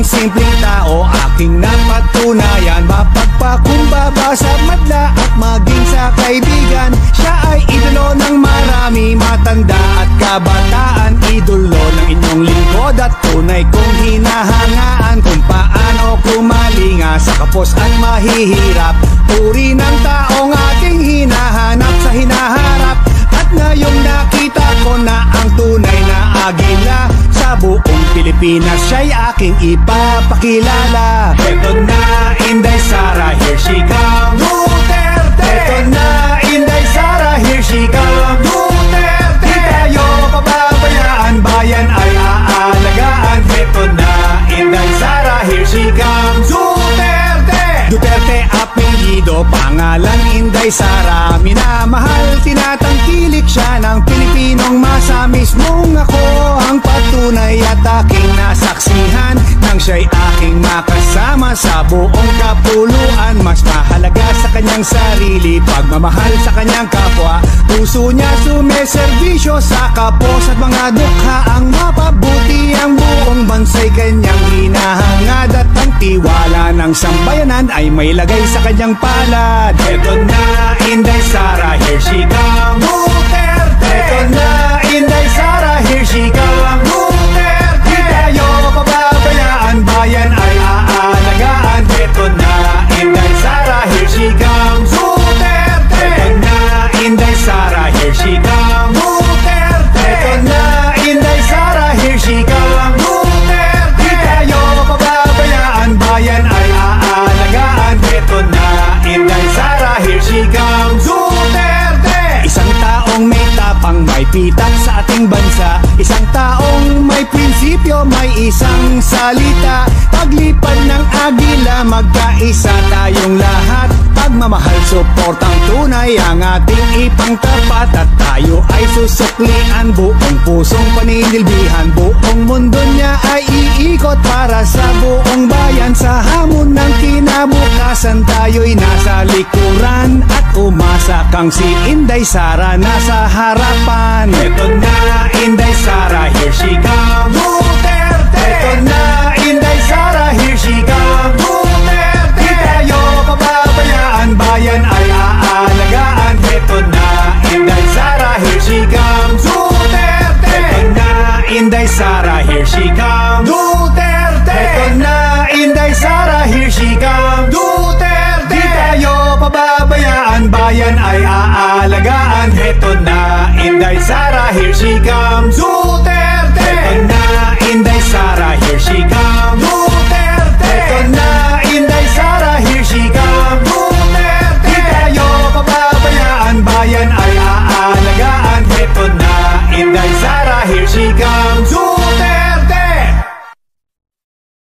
simpleng tao, aking napatunayan. Mapagpakumbaba sa madla at maging sa kaibigan. Siya ay idolo ng marami, matanda at kabataan. Idolo ng inyong lingkod at tunay kong hinahangaan. Kung paano kumalinga sa kapos at mahihirap. Uri ng taong aking hinahanap sa hinaharap. At ngayong nakita ko na ang tunay na agila sa buong Pilipinas, siya'y aking ipapakilala. Eto na, Inday Sara, here she comes. Duterte! Eto na, Inday Sara, here she comes. Duterte! Di tayo pababayaan, bayan ay aalagaan. Eto na, Inday Sara, here she comes. Duterte! Duterte apelyido, pangalan Inday Sara. Minamahal, tinatangkilik siya ng Pilipinong masa. Mismong ako ang patunay at aking nasaksihan nang siya'y aking makasama sa buong kapuluan. Mas mahalaga sa kanyang sarili, pagmamahal sa kanyang kapwa. Puso niya sumeservisyo sa kapos at mga dukha. Ang mapabuti ang buong bansa'y kanyang hinahangad. At ang tiwala ng sambayanan ay may lagay sa kanyang palad. Eto na, Inday Sara, here she comes. Duterte! Eto na, Inday Sara, here she comes. Duterte! Di tayo pababayaan, bayan ay aalagaan. Eto na, Inday Sara, here she comes. Duterte! Eto na, Inday Sara, here she comes. Duterte! Eto na, Inday Sara, here she comes. Duterte! Di tayo pababayaan, bayan ay aalagaan. Eto na, Inday Sara, here she comes. Duterte! Isang taong may tapang, may pitak sa ating bansa. Isang taong may prinsipyo, may isang salita. Paglipad ng agila, magkaisa tayong lahat. Pagmamahal, suportang tunay ang ating ipangtapat. At tayo ay susuklian, buong pusong paninilbihan. Buong mundo niya ay iikot para sa buong bayan. Sa hamon ng kinabukasan, tayo'y nasa likuran. At umasa kang si Inday Sara nasa harapan. Eto na, Inday Sara, here she comes. Duterte! Eto na, Inday Sara, here she comes. Duterte! Di tayo pababayaan, bayan ay aalagaan. Eto na, Inday Sara, here she comes. Duterte! Eto na, Inday Sara, here she comes. Duterte! Eto na, Inday Sara, here she comes. Duterte! Di tayo pababayaan, bayan ay aalagaan. Eto na, Inday Sara, here she